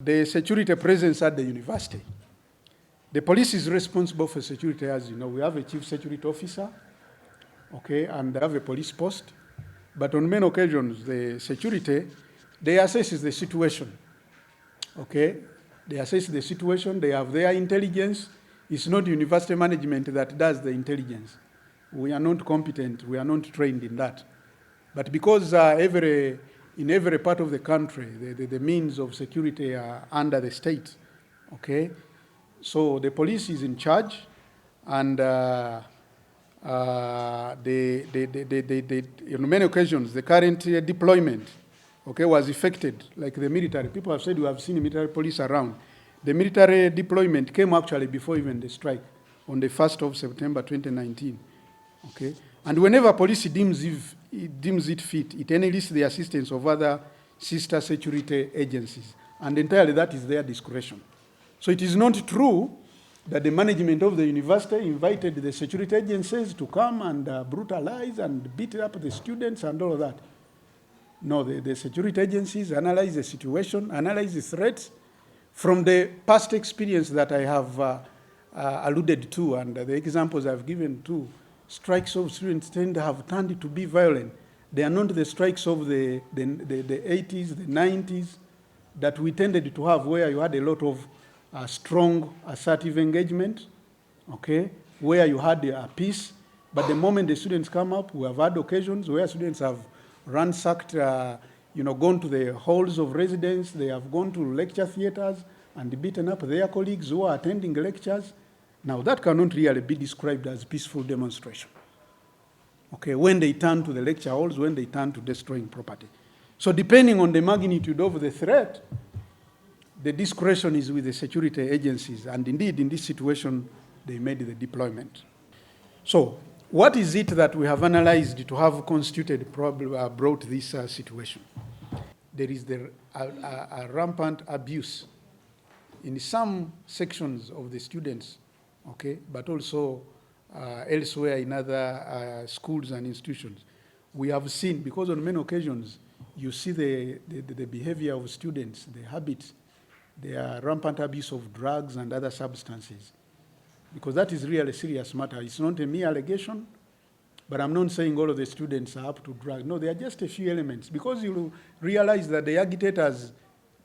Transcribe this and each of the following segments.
The security presence at the university. The police is responsible for security, as you know. We have a chief security officer, okay, and they have a police post. But on many occasions, the security, they assess the situation, okay? They assess the situation, they have their intelligence. It's not university management that does the intelligence. We are not competent, we are not trained in that. But because in every part of the country, the means of security are under the state, okay? So the police is in charge, and in many occasions, the current deployment, okay, was affected, like the military. People have said we have seen military police around. The military deployment came actually before even the strike, on the 1st of September 2019, okay? And whenever police deems it fit, it enlists the assistance of other sister security agencies, and entirely that is their discretion. So it is not true that the management of the university invited the security agencies to come and brutalize and beat up the students and all of that. No, the security agencies analyze the situation, analyze the threats from the past experience that I have alluded to, and the examples I've given too. Strikes of students tend to have turned to be violent. They are not the strikes of the 80s, the 90s that we tended to have, where you had a lot of strong assertive engagement, okay, where you had peace. But the moment the students come up, we have had occasions where students have ransacked, gone to the halls of residence, they have gone to lecture theaters and beaten up their colleagues who are attending lectures. Now, that cannot really be described as peaceful demonstration, okay, when they turn to the lecture halls, when they turn to destroying property. So depending on the magnitude of the threat, the discretion is with the security agencies, and indeed, in this situation, they made the deployment. So, what is it that we have analyzed to have constituted brought this situation? There is a rampant abuse in some sections of the students, okay, but also elsewhere in other schools and institutions. We have seen, because on many occasions, you see the behavior of students, the habits, the rampant abuse of drugs and other substances, because that is really a serious matter. It's not a mere allegation, but I'm not saying all of the students are up to drugs. No, there are just a few elements, because you realize that the agitators,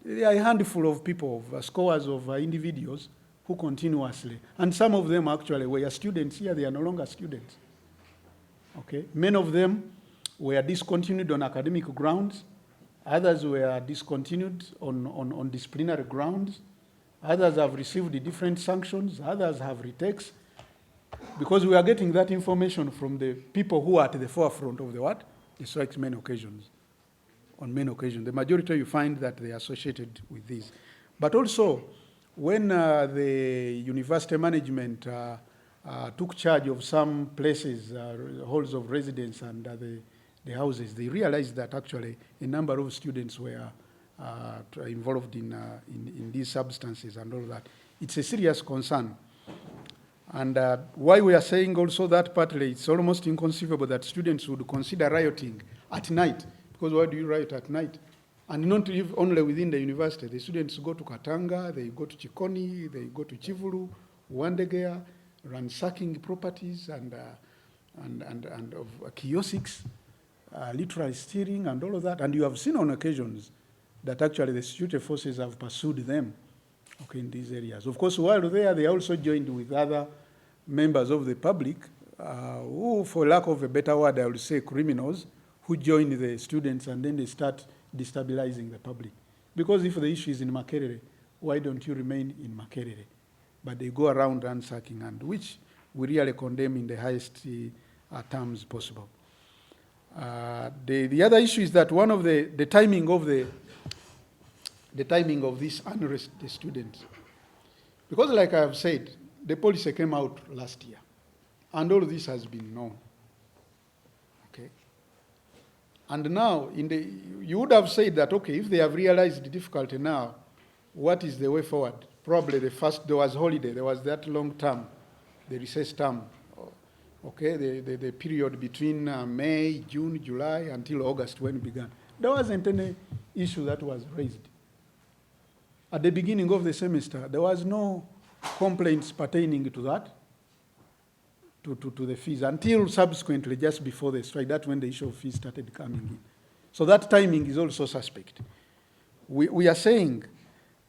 they are a handful of people, of scores of individuals who continuously, and some of them actually were students here, they are no longer students, okay? Many of them were discontinued on academic grounds. Others were discontinued on disciplinary grounds. Others have received different sanctions. Others have retakes. Because we are getting that information from the people who are at the forefront of the what? The strikes many occasions. On many occasions. The majority you find that they are associated with this. But also, when the university management took charge of some places, halls of residence and the houses, they realized that actually a number of students were involved in these substances and all that. It's a serious concern. And why we are saying also that partly, it's almost inconceivable that students would consider rioting at night, because why do you riot at night? And not only within the university. The students go to Katanga, they go to Chikoni, they go to Chivulu, Wandegea, ransacking properties and of kiosks, literally stealing and all of that. And you have seen on occasions that actually the security forces have pursued them, okay, in these areas. Of course, while there, they also joined with other members of the public who, for lack of a better word, I would say criminals, who join the students and then they start destabilizing the public. Because if the issue is in Makerere, why don't you remain in Makerere? But they go around ransacking, and which we really condemn in the highest terms possible. The other issue is that one of the timing of this unrest, the students, because like I have said, the policy came out last year, and all of this has been known. Okay, and now you would have said that, okay, if they have realized the difficulty now, what is the way forward? Probably there was holiday, there was that long term, the recess term. Okay, the period between May, June, July, until August when it began. There wasn't any issue that was raised. at the beginning of the semester, there was no complaints pertaining to that, to the fees, until subsequently, just before the strike. That's when the issue of fees started coming in. So that timing is also suspect. We are saying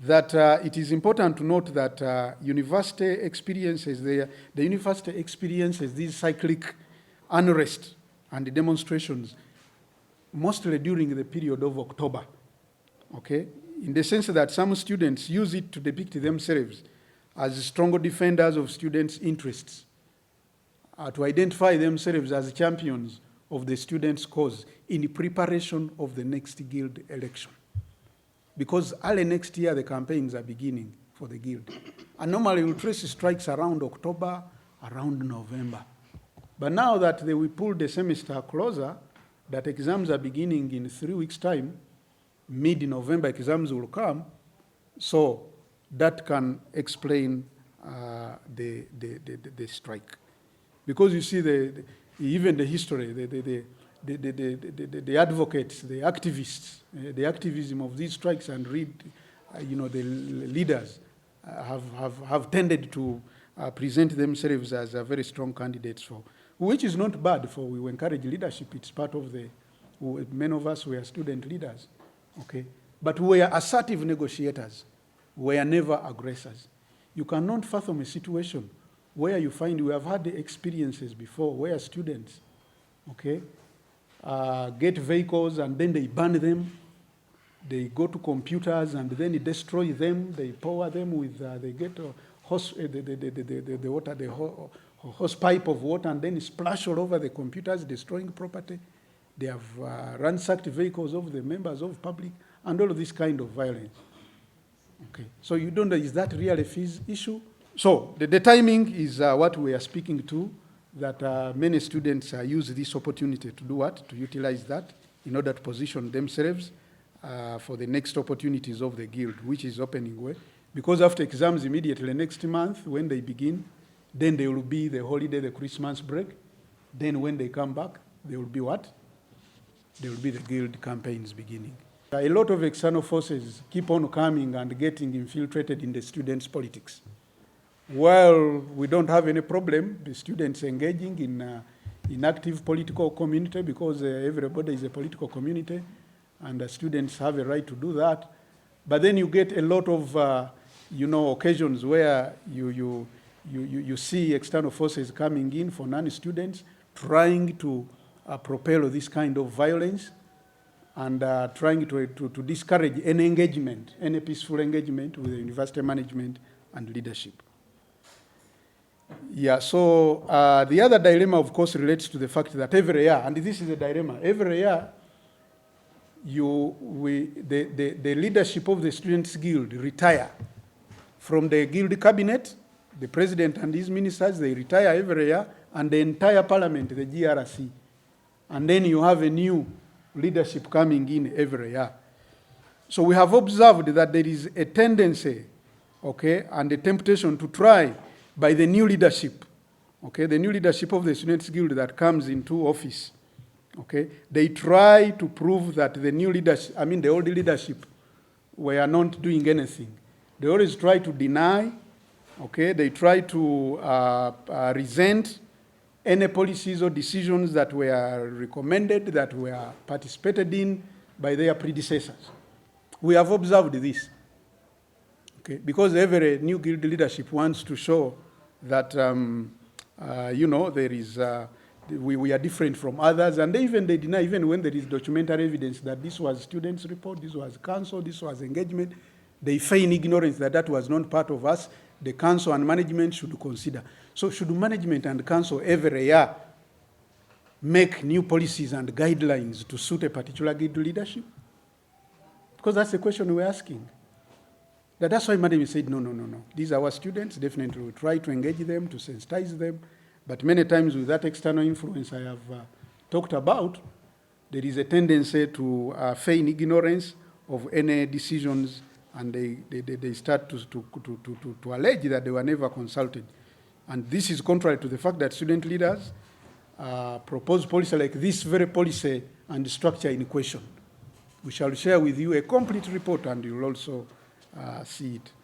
that it is important to note that university experiences, the university experiences these cyclic unrest and demonstrations mostly during the period of October, okay? In the sense that some students use it to depict themselves as strong defenders of students' interests, to identify themselves as champions of the students' cause in preparation of the next guild election. Because early next year, the campaigns are beginning for the guild. And normally we'll trace strikes around October, around November. But now that we pulled the semester closer, that exams are beginning in 3 weeks' time, mid-November exams will come, so that can explain the strike. Because you see, even the history, the advocates, the activists, the activism of these strikes and the leaders have tended to present themselves as very strong candidates for, which is not bad, for we encourage leadership. It's part of many of us were student leaders, okay? But we are assertive negotiators. We are never aggressors. You cannot fathom a situation where you find, we have had the experiences before where students, okay, get vehicles and then they burn them. They go to computers and then they destroy them. They power them with, they get the hose pipe of water and then splash all over the computers, destroying property. They have ransacked vehicles of the members of public and all of this kind of violence. Okay, so you don't know, is that really a fees issue? So the timing is what we are speaking to, that many students use this opportunity to do what? To utilize that in order to position themselves for the next opportunities of the guild, which is opening way. Because after exams immediately next month, when they begin, then there will be the holiday, the Christmas break. Then when they come back, there will be what? There will be the guild campaigns beginning. A lot of external forces keep on coming and getting infiltrated in the students' politics. Well, we don't have any problem, the students engaging in active political community, because everybody is a political community, and the students have a right to do that. But then you get a lot of, occasions where you see external forces coming in for non-students, trying to propel this kind of violence, and trying to discourage any engagement, any peaceful engagement with the university management and leadership. Yeah, so the other dilemma, of course, relates to the fact that every year, and this is a dilemma, every year, the leadership of the Students' Guild retire from the Guild cabinet. The president and his ministers, they retire every year, and the entire parliament, the GRC. And then you have a new leadership coming in every year. So we have observed that there is a tendency, okay, and a temptation to try by the new leadership, okay, the new leadership of the Students' Guild that comes into office, okay, they try to prove that the new leadership, the old leadership, were not doing anything. They always try to deny, okay, they try to resent any policies or decisions that were recommended, that were participated in by their predecessors. We have observed this, okay, because every new guild leadership wants to show that, there is, we are different from others, and they deny, even when there is documentary evidence that this was students' report, this was council, this was engagement, they feign ignorance that that was not part of us. The council and management should consider. So should management and council every year make new policies and guidelines to suit a particular guild leadership? Because that's the question we're asking. That's why management said, no. These are our students, definitely we try to engage them, to sensitize them. But many times with that external influence I have talked about, there is a tendency to feign ignorance of any decisions, and they start to allege that they were never consulted. And this is contrary to the fact that student leaders propose policy like this very policy and structure in question. We shall share with you a complete report, and you'll also see it.